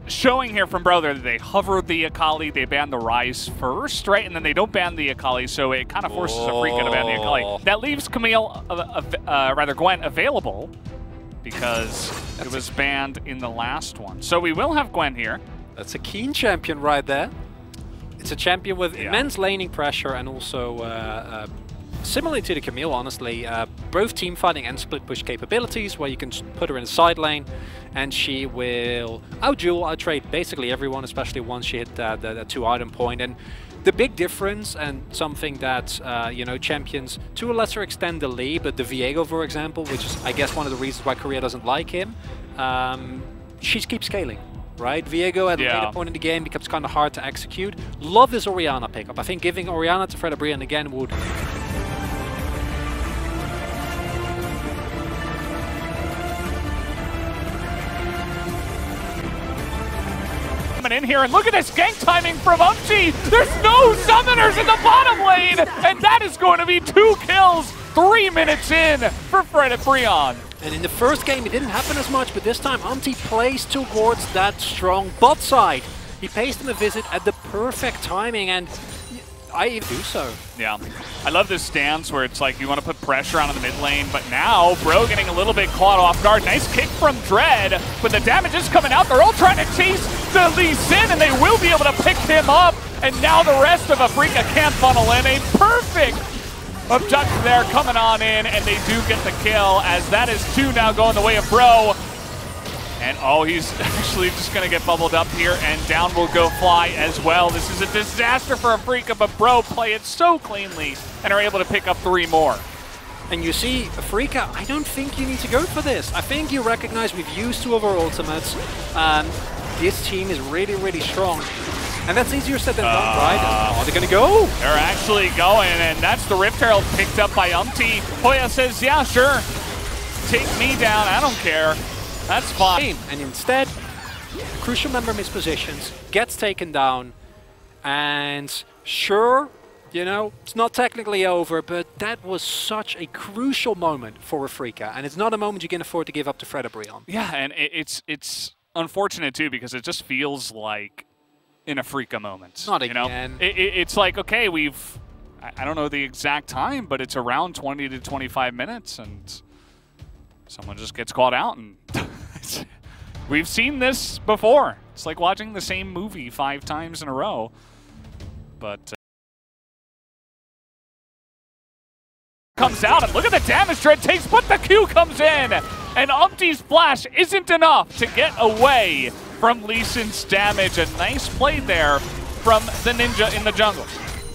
showing here from BRO that they hovered the Akali, they banned the Rise first, right? And then they don't ban the Akali, so it kind of forces Afrika to ban the Akali. That leaves Camille, rather Gwen, available because it was banned in the last one. So we will have Gwen here. That's a keen champion right there. It's a champion with immense laning pressure and also similarly to the Camille, honestly, both team fighting and split push capabilities, where you can put her in a side lane and she will out-duel, out-trade basically everyone, especially once she hit the 2-item point. And the big difference, and something that you know, champions to a lesser extent the Lee, but the Viego, for example, which is I guess one of the reasons why Korea doesn't like him, she keeps scaling. Right, Viego at a later point in the game becomes kind of hard to execute. Love this Orianna pickup. I think giving Orianna to Fredda again would. In here, and look at this gank timing from Umchi. There's no summoners in the bottom lane, and that is going to be 2 kills 3 minutes in for Fredda. And in the first game it didn't happen as much, but this time Umti plays towards that strong bot side. He pays them a visit at the perfect timing, and I even do so. Yeah, I love this stance where it's like you want to put pressure on in the mid lane, but now BRO getting a little bit caught off guard. Nice kick from Dread, but the damage is coming out. They're all trying to chase the Lee Sin, and they will be able to pick him up. And now the rest of Afrika can't funnel in. A perfect objective there coming on in, and they do get the kill, as that is 2 now going the way of BRO. And oh, he's actually just going to get bubbled up here, and down will go Fly as well. This is a disaster for Afrika, but BRO play it so cleanly and are able to pick up 3 more. And you see, Afrika, I don't think you need to go for this. I think you recognize we've used 2 of our ultimates. This team is really, really strong. And that's easier said than done, right? Are they going to go? They're actually going, and that's the Rift Herald picked up by Umti. Hoya says, yeah, sure. Take me down, I don't care. That's fine. And instead, a crucial member mispositions, gets taken down, and sure, you know, it's not technically over, but that was such a crucial moment for Afrika, and it's not a moment you can afford to give up to Fredda. Yeah, and it's unfortunate too, because it just feels like an Afrika moment. Not again. It's like, okay, I don't know the exact time, but it's around 20 to 25 minutes, and someone just gets caught out, and we've seen this before. It's like watching the same movie 5 times in a row. But comes out, and look at the damage Dread takes, but the Q comes in, and Umti's flash isn't enough to get away from Lee Sin's damage. A nice play there from the Ninja in the jungle.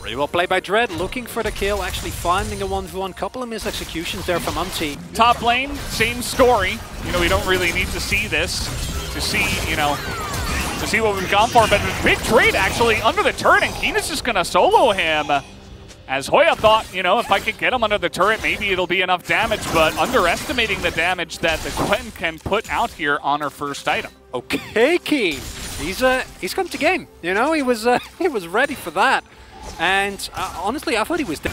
Really well played by Dread, looking for the kill, actually finding a 1v1. Couple of missed executions there from Umti. Top lane, same story. You know, we don't really need to see this to see, you know, to see what we've gone for. But a big trade actually under the turret, and Keen is just going to solo him. As Hoya thought, you know, if I could get him under the turret, maybe it'll be enough damage, but underestimating the damage that the Gwen can put out here on her first item. Okay, Keen. He's come to game. You know, he was ready for that. And honestly, I thought he was dead.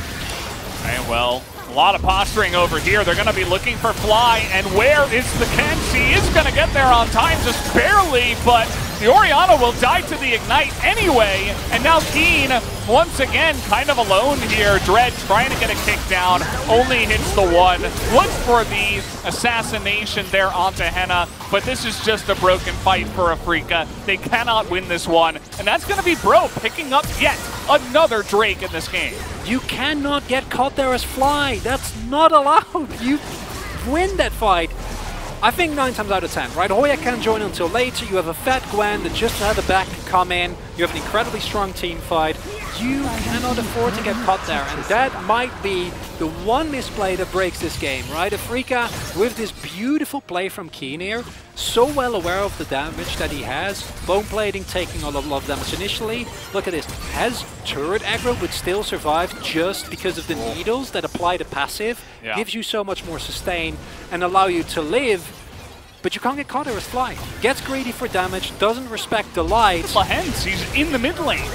Okay, well, a lot of posturing over here. They're going to be looking for Fly, and where is the Ken? She is going to get there on time, just barely, but the Orianna will die to the Ignite anyway, and now Keen, once again, kind of alone here. Dread trying to get a kick down, only hits the 1. Looks for the assassination there onto Henna, but this is just a broken fight for Afrika. They cannot win this one, and that's going to be BRO picking up yet another Drake in this game. You cannot get caught there as Fly. That's not allowed. You win that fight. I think 9 times out of 10, right? Hoya can't join until later. You have a fat Gwen that just had the back come in. You have an incredibly strong team fight. You cannot afford to get caught there, and that might be the one misplay that breaks this game, right? Afrika, with this beautiful play from Keen here, so well aware of the damage that he has. Bone plating taking a lot of damage initially. Look at this. Has turret aggro but still survived just because of the needles that apply the passive. Yeah. Gives you so much more sustain and allow you to live. But you can't get caught there as Fly. Gets greedy for damage, doesn't respect the light. Hence, he's in the mid lane.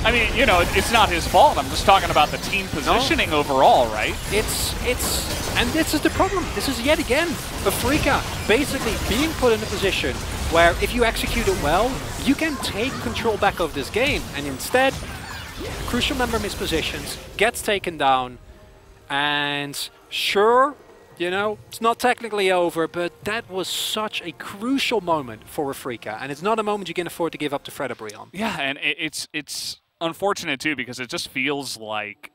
I mean, you know, it's not his fault. I'm just talking about the team positioning overall, right? And this is the problem. This is yet again Afreeca basically being put in a position where if you execute it well, you can take control back of this game. And instead, crucial member mispositions, gets taken down, and sure, you know, it's not technically over, but that was such a crucial moment for Afreeca, and it's not a moment you can afford to give up to BRO. Yeah, and it's unfortunate too because it just feels like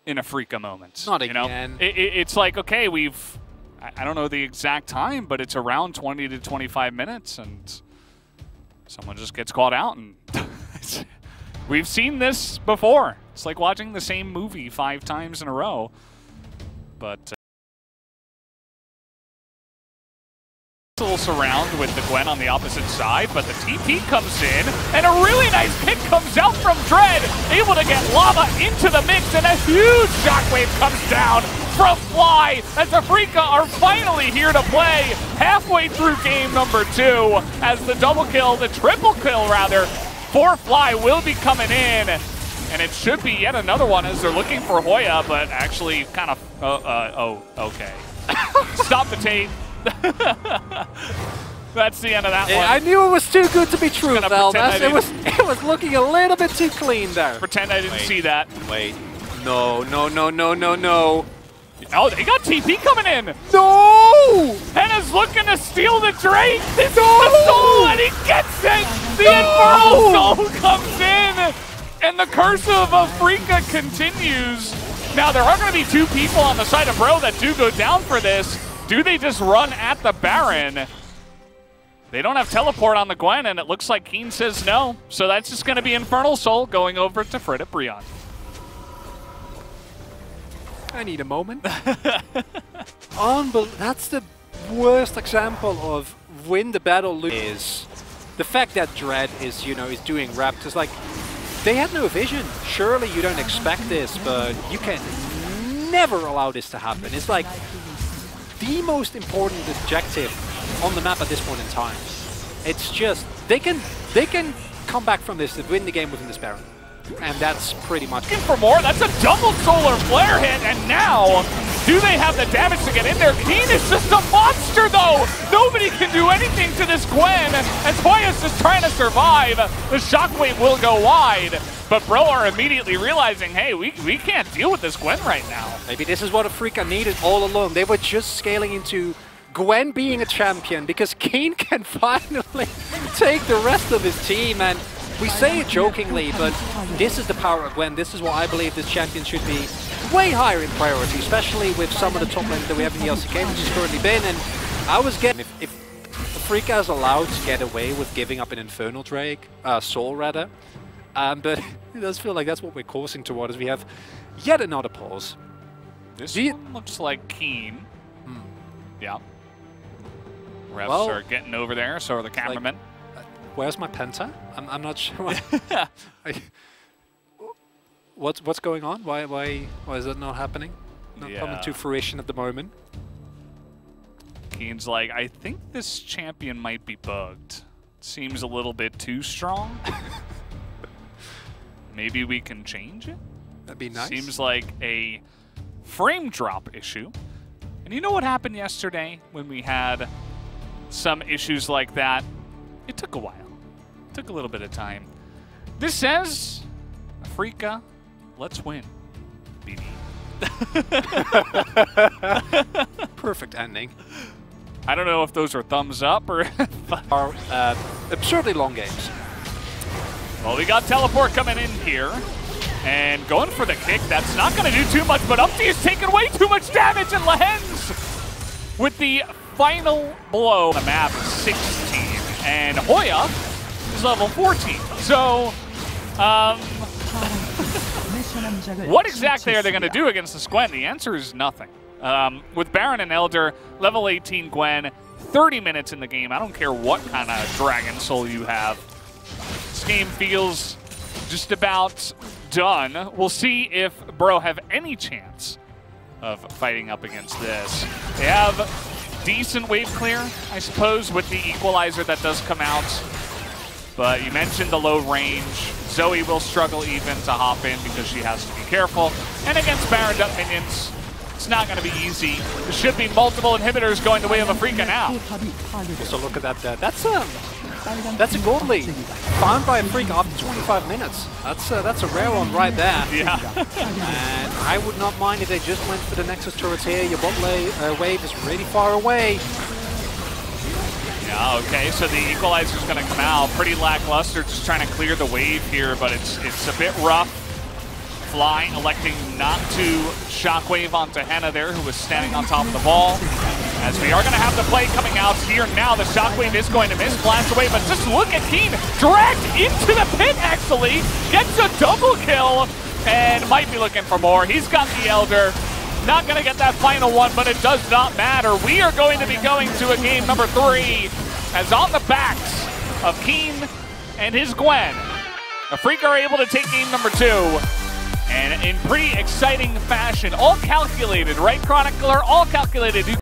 an Afreeca moment. Not You know? again. It's like, okay, I don't know the exact time, but it's around 20 to 25 minutes, and someone just gets caught out, and we've seen this before. It's like watching the same movie 5 times in a row, but. Surround with the Gwen on the opposite side, but the TP comes in, and a really nice pick comes out from Dread, able to get Lava into the mix, and a huge shockwave comes down from Fly, as Afreeca are finally here to play halfway through game number 2, as the double kill, the triple kill rather, for Fly will be coming in, and it should be yet another one as they're looking for Hoya, but actually kind of, okay. Stop the tape. That's the end of that one. I knew it was too good to be true, Valdas. It was looking a little bit too clean there. Pretend I didn't see that. Wait. No. Oh, they got TP coming in. No! Henna's looking to steal the Drake. This is the soul, and he gets it. The Infernal Soul comes in, and the curse of Afreeca continues. Now, there are going to be 2 people on the side of BRO that do go down for this. Do they just run at the Baron? They don't have teleport on the Gwen, and it looks like Keen says no. So that's just going to be Infernal Soul going over to BRO. I need a moment. That's the worst example of win the battle is the fact that Dread is, you know, is doing Raptors. Like, they had no vision. Surely you don't expect this, but you can never allow this to happen. It's like the most important objective on the map at this point in time. It's just they can come back from this and win the game within this Baron. And that's pretty much looking for more. That's a double solar flare hit, and now do they have the damage to get in there? Keen is just a monster though! Nobody can do anything to this Gwen, and Toya's just trying to survive. The shockwave will go wide, but BRO are immediately realizing, hey, we can't deal with this Gwen right now. Maybe this is what Afreeca needed all along. They were just scaling into Gwen being a champion because Keen can finally take the rest of his team, and we say it jokingly, but this is the power of Gwen. This is why I believe this champion should be way higher in priority, especially with some of the top lanes that we have in the LCK, which has currently been. And I was getting, if Afreeca is allowed to get away with giving up an Infernal Drake, Soul rather, but it does feel like that's what we're coursing towards. We have yet another pause. This one looks like Keen. Yeah. Refs are getting over there, so are the cameramen. Like, where's my penta? I'm not sure. What's going on? Why is that not happening? Not coming to fruition at the moment. Keen's like, I think this champion might be bugged. Seems a little bit too strong. Maybe we can change it? That'd be nice. Seems like a frame drop issue. And you know what happened yesterday when we had some issues like that? It took a while. It took a little bit of time. This says, Afreeca, let's win. BD. Perfect ending. I don't know if those are thumbs up or are absurdly long games. Well, we got teleport coming in here and going for the kick. That's not going to do too much, but Umpty is taking way too much damage, and Lehens with the final blow. The map 16, and Hoya is level 14. So, what exactly are they going to do against this Gwen? The answer is nothing. With Baron and Elder, level 18 Gwen, 30 minutes in the game. I don't care what kind of Dragon Soul you have. This game feels just about done. We'll see if BRO have any chance of fighting up against this. They have decent wave clear, I suppose, with the equalizer that does come out. But you mentioned the low range. Zoe will struggle even to hop in because she has to be careful. And against Baron Duck minions, it's not going to be easy. There should be multiple inhibitors going the way of Afrika now. So look at that. That's a gold lead found by Afrika after 25 minutes. That's a rare one right there. Yeah. And I would not mind if they just went for the Nexus turrets here. Your bot wave is really far away. Yeah, okay, so the equalizer's going to come out. Pretty lackluster, just trying to clear the wave here, but it's a bit rough. Fly electing not to shockwave onto Henna there, who was standing on top of the ball. As we are going to have the play coming out here now, the shockwave is going to miss, blast away, but just look at Keen dragged into the pit, actually. Gets a double kill, and might be looking for more. He's got the Elder. Not going to get that final one, but it does not matter. We are going to be going to a game number 3, as on the backs of Keen and his Gwen, Afrika are able to take game number 2. And in pretty exciting fashion, all calculated, right, Chronicler? All calculated. You